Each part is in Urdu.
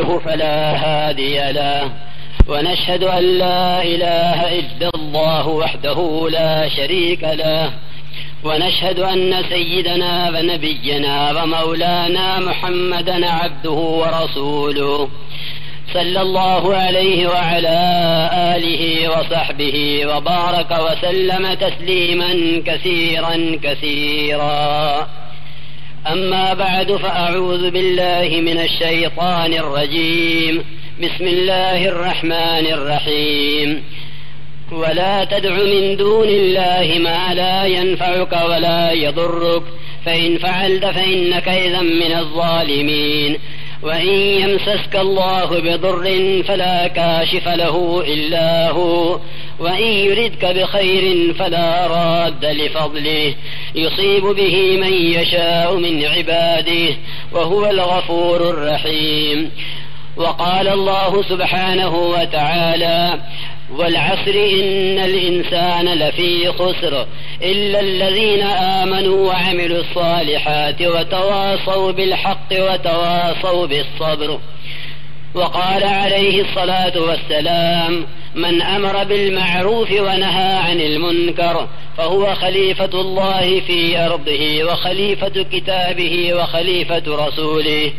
فلا هادي له، ونشهد أن لا إله إلا الله وحده لا شريك له، ونشهد أن سيدنا ونبينا ومولانا محمدا عبده ورسوله صلى الله عليه وعلى آله وصحبه وبارك وسلم تسليما كثيرا كثيرا. أما بعد، فأعوذ بالله من الشيطان الرجيم. بسم الله الرحمن الرحيم. ولا تدع من دون الله ما لا ينفعك ولا يضرك، فإن فعلت فإنك إذا من الظالمين. وإن يمسسك الله بضر فلا كاشف له إلا هو، وإن يردك بخير فلا راد لفضله، يصيب به من يشاء من عباده، وهو الغفور الرحيم. وقال الله سبحانه وتعالى: والعصر إن الإنسان لفي خسر إلا الذين آمنوا وعملوا الصالحات وتواصوا بالحق وتواصوا بالصبر. وقال عليه الصلاة والسلام: من أمر بالمعروف ونهى عن المنكر فهو خليفة الله في أرضه وخليفة كتابه وخليفة رسوله.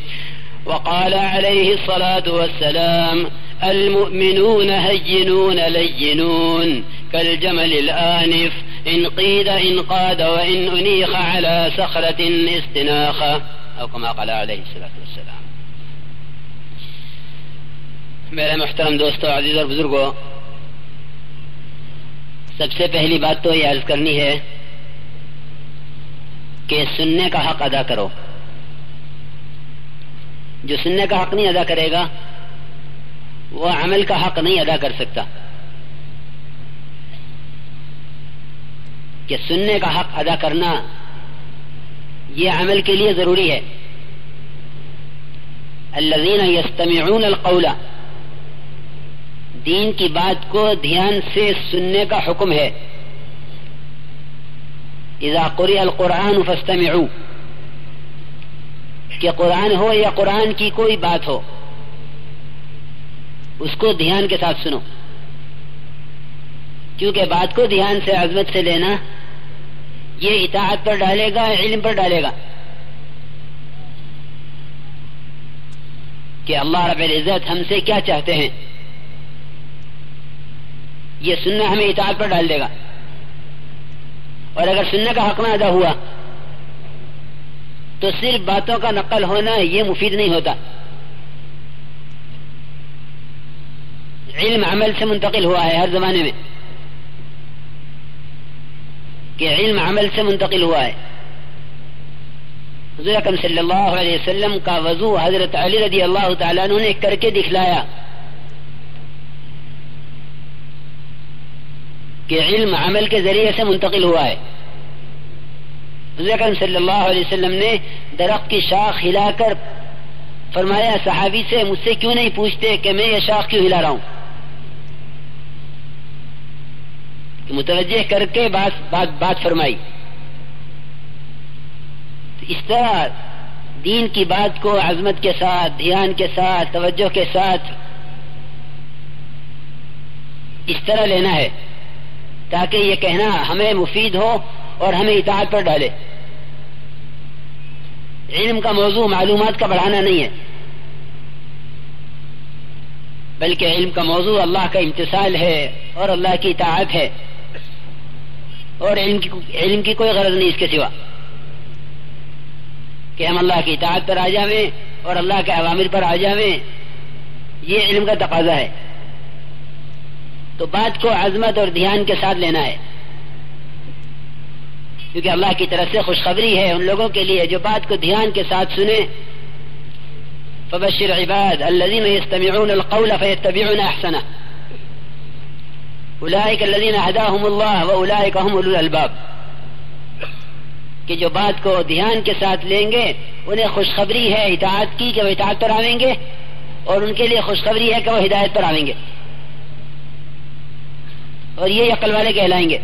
وقال عليه الصلاة والسلام: المؤمنون هينون لينون كالجمل الآنف، إن قيد انقاد وإن أنيخ على صخرة استناخة، أو كما قال عليه الصلاة والسلام. میرے محترم دوستو، عزیز اور بزرگوں، سب سے پہلی بات تو یہ عرض کرنی ہے کہ سننے کا حق ادا کرو. جو سننے کا حق نہیں ادا کرے گا وہ عمل کا حق نہیں ادا کر سکتا. کہ سننے کا حق ادا کرنا یہ عمل کے لیے ضروری ہے. الذین یستمعون القول، دین کی بات کو دھیان سے سننے کا حکم ہے. اذا قرئ القرآن فاستمعوا، کہ قرآن ہو یا قرآن کی کوئی بات ہو اس کو دھیان کے ساتھ سنو، کیونکہ بات کو دھیان سے عظمت سے لینا یہ اطاعت پر ڈالے گا، علم پر ڈالے گا. کہ اللہ رب العزت ہم سے کیا چاہتے ہیں، یہ سننا ہمیں اطاعت پر ڈال دے گا. اور اگر سننے کا حق نہ ادا ہوا تو صرف باتوں کا نقل ہونا یہ مفید نہیں ہوتا. علم عمل سے منتقل ہوا ہے ہر زمانے میں، کہ علم عمل سے منتقل ہوا ہے. حضور اکرم صلی اللہ علیہ وسلم کا وضو حضرت علی رضی اللہ تعالیٰ عنہ نے کر کے دکھلایا کہ علم عمل کے ذریعے سے منتقل ہوا ہے. حضور اکرم صلی اللہ علیہ وسلم نے درخت کی شاخ ہلا کر فرمایا صحابی سے مجھ سے کیوں نہیں پوچھتے کہ میں یہ شاخ کیوں ہلا رہا ہوں. متوجہ کر کے بات فرمائی. اس طرح دین کی بات کو عظمت کے ساتھ، دھیان کے ساتھ، توجہ کے ساتھ اس طرح لینا ہے تاکہ یہ کہنا ہمیں مفید ہو اور ہمیں اطاعت پر ڈالے. علم کا موضوع معلومات کا بڑھانا نہیں ہے، بلکہ علم کا موضوع اللہ کا امتثال ہے اور اللہ کی اطاعت ہے. اور علم کی کوئی غرض نہیں اس کے سوا کہ ہم اللہ کی اطاعت پر آ جاویں اور اللہ کے اوامر پر آ جاویں. یہ علم کا تقاضا ہے. تو بات کو عظمت اور دھیان کے ساتھ لینا ہے، کیونکہ اللہ کی طرف سے خوشخبری ہے ان لوگوں کے لیے جو بات کو دھیان کے ساتھ سنیں. فبشر عباد الذين يستمعون القول فيتبعون احسنه اولئك الذين هداهم الله واولئك هم اولو الالباب. کہ جو بات کو دھیان کے ساتھ لیں گے انہیں خوشخبری ہے اطاعت کی کہ وہ اطاعت پر آویں گے، اور ان کے لیے خوشخبری ہے کہ وہ ہدایت پر آویں گے، اور یہ عقل والے کہلائیں گے.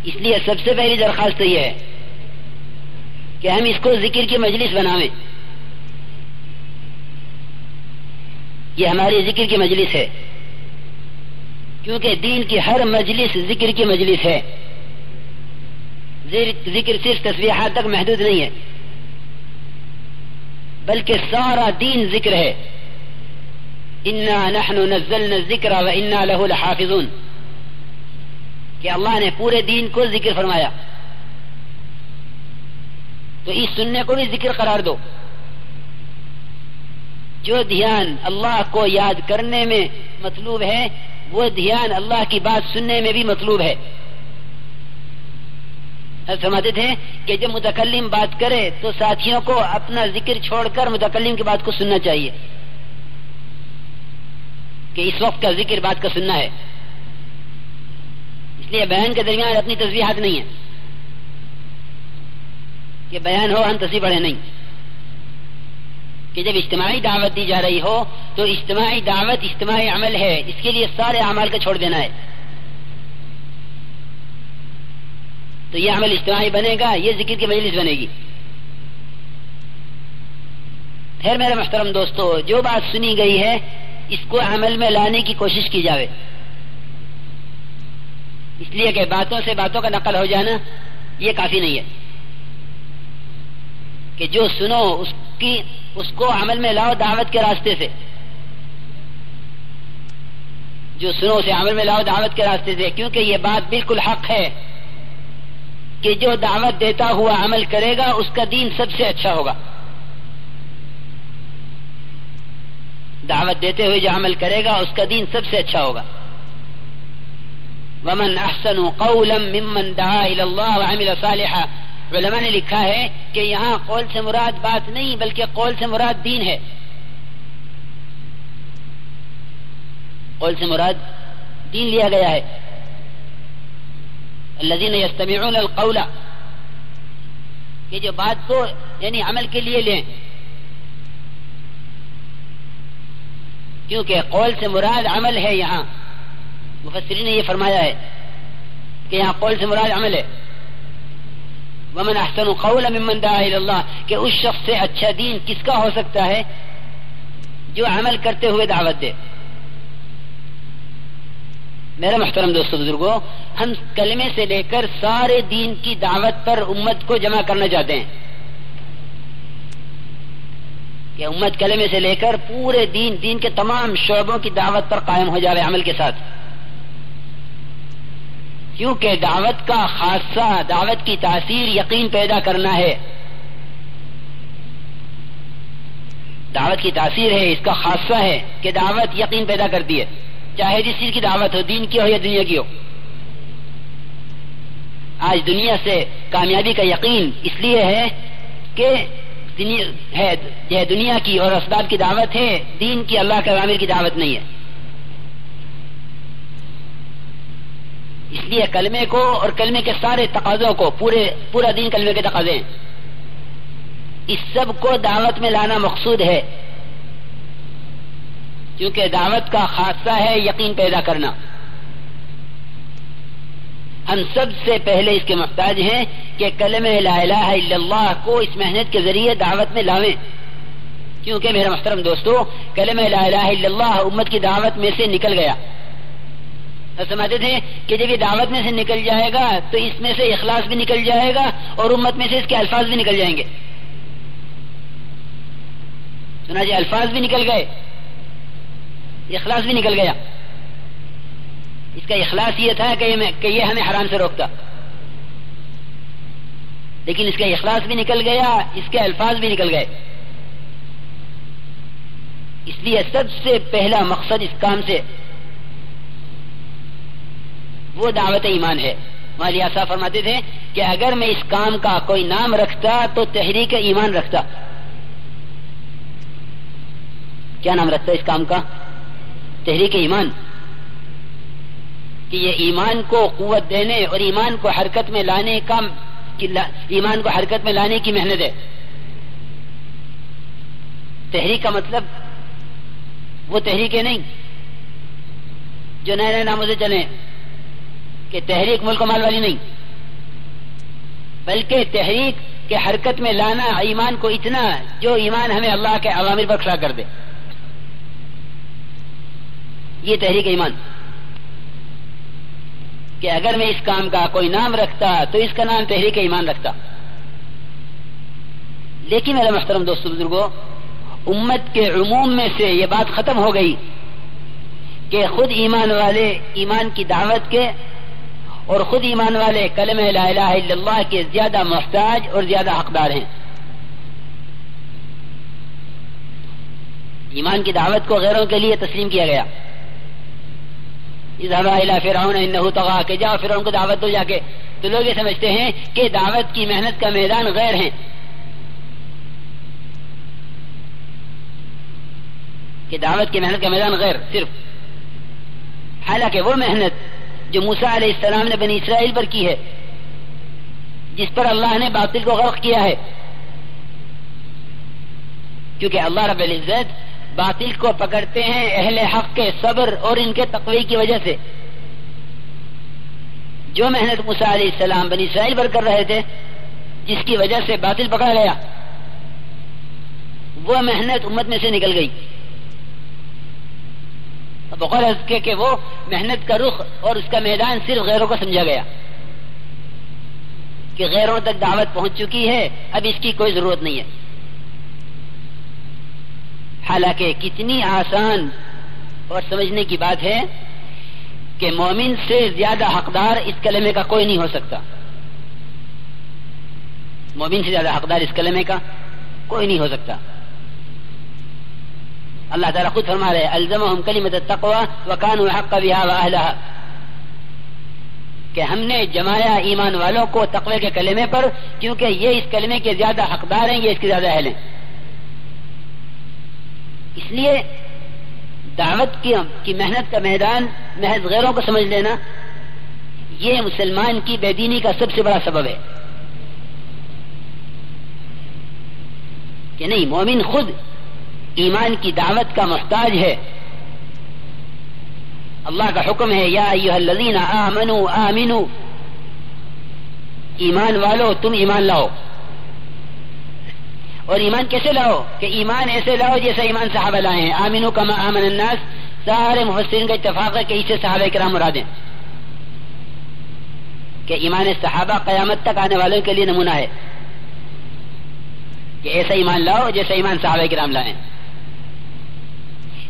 اس لیے سب سے پہلی درخواست یہ ہے کہ ہم اس کو ذکر کی مجلس بناویں. یہ ہماری ذکر کی مجلس ہے، کیونکہ دین کی ہر مجلس ذکر کی مجلس ہے. ذکر صرف تسبیحات تک محدود نہیں ہے، بلکہ سارا دین ذکر ہے. انا نحن نزلنا الذکر وانا له لحافظون، کہ اللہ نے پورے دین کو ذکر فرمایا، تو اس سننے کو بھی ذکر قرار دو. جو دھیان اللہ کو یاد کرنے میں مطلوب ہے وہ دھیان اللہ کی بات سننے میں بھی مطلوب ہے. فرماتے تھے کہ جب متکلم بات کرے تو ساتھیوں کو اپنا ذکر چھوڑ کر متکلم کی بات کو سننا چاہیے، کہ اس وقت کا ذکر بات کا سننا ہے. اس لیے بیان کے درمیان اپنی تسبیحات نہیں ہے کہ بیان ہو ہم تسبیح پڑھے، نہیں. کہ جب اجتماعی دعوت دی جا رہی ہو تو اجتماعی دعوت اجتماعی عمل ہے، اس کے لیے سارے اعمال کو چھوڑ دینا ہے. تو یہ عمل اجتماعی بنے گا، یہ ذکر کی مجلس بنے گی. پھر میرے محترم دوستو، جو بات سنی گئی ہے اس کو عمل میں لانے کی کوشش کی جاوے. اس لیے کہ باتوں سے باتوں کا نقل ہو جانا یہ کافی نہیں ہے، کہ جو سنو اس کو عمل میں لاؤ دعوت کے راستے سے. جو سنو اسے عمل میں لاؤ دعوت کے راستے سے، کیونکہ یہ بات بالکل حق ہے کہ جو دعوت دیتا ہوا عمل کرے گا اس کا دین سب سے اچھا ہوگا. دعوت دیتے ہوئے جو عمل کرے گا اس کا دین سب سے اچھا ہوگا. ومن احسن قولا ممن دعا الى اللہ وعمل صالحا. علماء نے لکھا ہے کہ یہاں قول سے مراد بات نہیں بلکہ قول سے مراد دین ہے. قول سے مراد دین لیا گیا ہے. الذين يستمعون القول، کہ جو بات کو یعنی عمل کے لیے لیں، کیونکہ قول سے مراد عمل ہے. یہاں مفسرین نے یہ فرمایا ہے کہ یہاں قول سے مراد عمل ہے. ومن احسن قولا ممن دعا الى اللہ، کہ اس شخص سے اچھا دین کس کا ہو سکتا ہے جو عمل کرتے ہوئے دعوت دے. میرے محترم دوستو بزرگوں، ہم کلمے سے لے کر سارے دین کی دعوت پر امت کو جمع کرنا چاہتے ہیں، کہ امت کلمے سے لے کر پورے دین کے تمام شعبوں کی دعوت پر قائم ہو جائے عمل کے ساتھ. کیونکہ دعوت کا خاصہ، دعوت کی تاثیر یقین پیدا کرنا ہے. دعوت کی تاثیر ہے، اس کا خاصہ ہے کہ دعوت یقین پیدا کرتی ہے، چاہے جس چیز کی دعوت ہو، دین کی ہو یا دنیا کی ہو. آج دنیا سے کامیابی کا یقین اس لیے ہے کہ دنیا کی اور اسباب کی دعوت ہے، دین کی، اللہ کے اوامر کی دعوت نہیں ہے. اس لیے کلمے کو اور کلمے کے سارے تقاضوں کو، پورا دین کلمے کے تقاضے ہیں، اس سب کو دعوت میں لانا مقصود ہے، کیونکہ دعوت کا خاصہ ہے یقین پیدا کرنا. ہم سب سے پہلے اس کے محتاج ہیں کہ کلمہ لا الہ الا اللہ کو اس محنت کے ذریعے دعوت میں لاویں. کیونکہ میرے محترم دوستو، کلمہ لا الہ الا اللہ امت کی دعوت میں سے نکل گیا. سمجھتے تھے کہ جب یہ دعوت میں سے نکل جائے گا تو اس میں سے اخلاص بھی نکل جائے گا اور امت میں سے اس کے الفاظ بھی نکل جائیں گے. سنا جی، الفاظ بھی نکل گئے، اخلاص بھی نکل گیا. اس کا اخلاص یہ تھا کہ یہ ہمیں حرام سے روکتا، لیکن اس کا اخلاص بھی نکل گیا، اس کے الفاظ بھی نکل گئے. اس لیے سب سے پہلا مقصد اس کام سے وہ دعوت ایمان ہے. مولانا صاحب فرماتے تھے کہ اگر میں اس کام کا کوئی نام رکھتا تو تحریک ایمان رکھتا. کیا نام رکھتا اس کام کا؟ تحریک ایمان. کہ یہ ایمان کو قوت دینے اور ایمان کو حرکت میں لانے کا، ایمان کو حرکت میں لانے کی محنت ہے. تحریک کا مطلب وہ تحریکیں نہیں جو نئے نئے ناموں سے چلیں، کہ تحریک ملک و مال والی نہیں، بلکہ تحریک کے حرکت میں لانا ایمان کو اتنا جو ایمان ہمیں اللہ کے اوامر پر کھڑا کر دے. یہ تحریک ایمان، کہ اگر میں اس کام کا کوئی نام رکھتا تو اس کا نام تحریک ایمان رکھتا. لیکن میرے محترم دوستو بزرگوں، امت کے عموم میں سے یہ بات ختم ہو گئی کہ خود ایمان والے ایمان کی دعوت کے اور خود ایمان والے کلمہ لا الہ الا اللہ کے زیادہ محتاج اور زیادہ حقدار ہیں. ایمان کی دعوت کو غیروں کے لیے تسلیم کیا گیا. اذهبا الى فرعون انه طغى، کہ جاؤ فرعون کو دعوت دو جا کے. تو لوگ یہ سمجھتے ہیں کہ دعوت کی محنت کا میدان غیر ہیں، کہ دعوت کی محنت کا میدان غیر صرف. حالانکہ وہ محنت جو موسیٰ علیہ السلام نے بنی اسرائیل پر کی ہے، جس پر اللہ نے باطل کو غرق کیا ہے، کیونکہ اللہ رب العزت باطل کو پکڑتے ہیں اہل حق کے صبر اور ان کے تقوی کی وجہ سے. جو محنت موسیٰ علیہ السلام بنی اسرائیل پر کر رہے تھے، جس کی وجہ سے باطل پکڑا گیا، وہ محنت امت میں سے نکل گئی. بغرض کہ وہ محنت کا رخ اور اس کا میدان صرف غیروں کو سمجھا گیا، کہ غیروں تک دعوت پہنچ چکی ہے، اب اس کی کوئی ضرورت نہیں ہے. حالانکہ کتنی آسان اور سمجھنے کی بات ہے کہ مومن سے زیادہ حقدار اس کلمے کا کوئی نہیں ہو سکتا. مومن سے زیادہ حقدار اس کلمے کا کوئی نہیں ہو سکتا. اللہ تعالیٰ خود فرما رہے الزمہم کلمۃ التقوی وکانوا احق بها واہلها، کہ ہم نے جمایا ایمان والوں کو تقوی کے کلمے پر، کیونکہ یہ اس کلمے کے زیادہ حقدار ہیں، یہ اس کے زیادہ اہل ہیں. اس لیے دعوت کی محنت کا میدان محض غیروں کو سمجھ لینا، یہ مسلمان کی بے دینی کا سب سے بڑا سبب ہے. کہ نہیں، مومن خود ایمان کی دعوت کا محتاج ہے. اللہ کا حکم ہے یا ایھا الذین آمنوا آمنوا، ایمان والو تم ایمان لاؤ. اور ایمان کیسے لاؤ؟ کہ ایمان ایسے لاؤ جیسا ایمان صحابہ لائے ہیں. آمنوا کما آمن الناس، سارے مفسرین کا اتفاق ہے کہ اس سے صحابہ کرام مراد ہیں، کہ ایمان صحابہ قیامت تک آنے والوں کے لیے نمونہ ہے، کہ ایسا ایمان لاؤ جیسا ایمان صحابہ کرام لائے.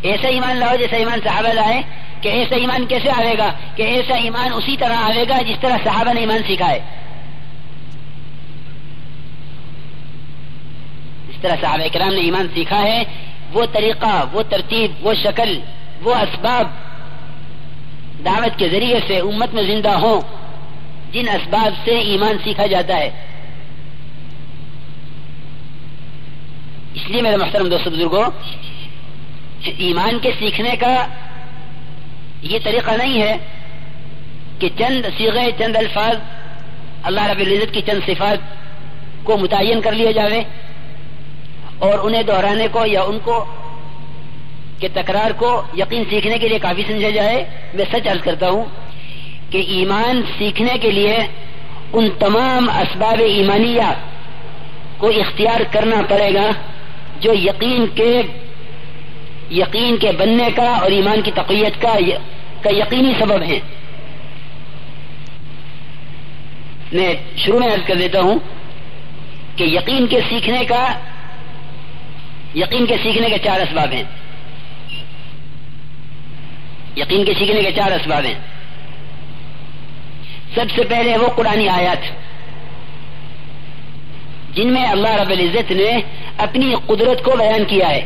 ایسا ایمان لاؤ جیسا ایمان صحابہ لائے. کہ ایسا ایمان کیسے آئے گا؟ کہ ایسا ایمان اسی طرح آئے گا جس طرح صحابہ نے ایمان سیکھا ہے. جس طرح صحابہ کرام نے ایمان سیکھا ہے، وہ طریقہ، وہ ترتیب، وہ شکل، وہ اسباب دعوت کے ذریعے سے امت میں زندہ ہوں، جن اسباب سے ایمان سیکھا جاتا ہے. اس لیے میرے محترم دوستو بزرگوں، ایمان کے سیکھنے کا یہ طریقہ نہیں ہے کہ چند صیغے، چند الفاظ، اللہ رب العزت کی چند صفات کو متعین کر لیا جاوے اور انہیں دہرانے کو یا ان کو کہ تکرار کو یقین سیکھنے کے لیے کافی سمجھا جائے. میں سچ عرض کرتا ہوں کہ ایمان سیکھنے کے لیے ان تمام اسباب ایمانیہ کو اختیار کرنا پڑے گا جو یقین کے بننے کا اور ایمان کی تقویت کا یقینی سبب ہیں. میں شروع میں عرض کر دیتا ہوں کہ یقین کے سیکھنے کے 4 اسباب ہیں. یقین کے سیکھنے کے 4 اسباب ہیں. سب سے پہلے وہ قرآنی آیات جن میں اللہ رب العزت نے اپنی قدرت کو بیان کیا ہے.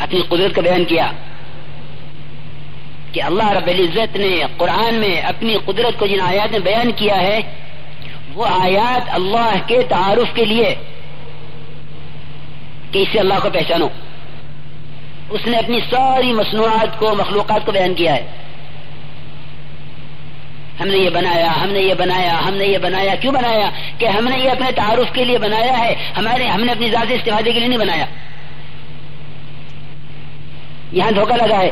اپنی قدرت کا بیان کیا کہ اللہ رب العزت نے قرآن میں اپنی قدرت کو جن آیات میں بیان کیا ہے، وہ آیات اللہ کے تعارف کے لیے، کہ اس سے اللہ کو پہچانو. اس نے اپنی ساری مصنوعات کو، مخلوقات کو بیان کیا ہے. ہم نے یہ بنایا، ہم نے یہ بنایا، ہم نے یہ بنایا. کیوں بنایا؟ کہ ہم نے یہ اپنے تعارف کے لیے بنایا ہے، ہم نے اپنی ذاتی استفادے کے لیے نہیں بنایا. یہاں دھوکہ لگا ہے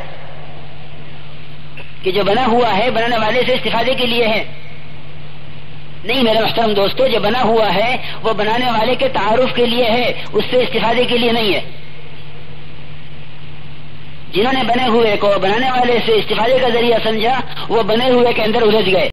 کہ جو بنا ہوا ہے بنانے والے سے استفادے کے لیے ہے. نہیں میرے محترم دوستو، جو بنا ہوا ہے وہ بنانے والے کے تعارف کے لیے ہے، اس سے استفادے کے لیے نہیں ہے. جنہوں نے بنے ہوئے کو بنانے والے سے استفادے کا ذریعہ سمجھا وہ بنے ہوئے کے اندر الجھ گئے.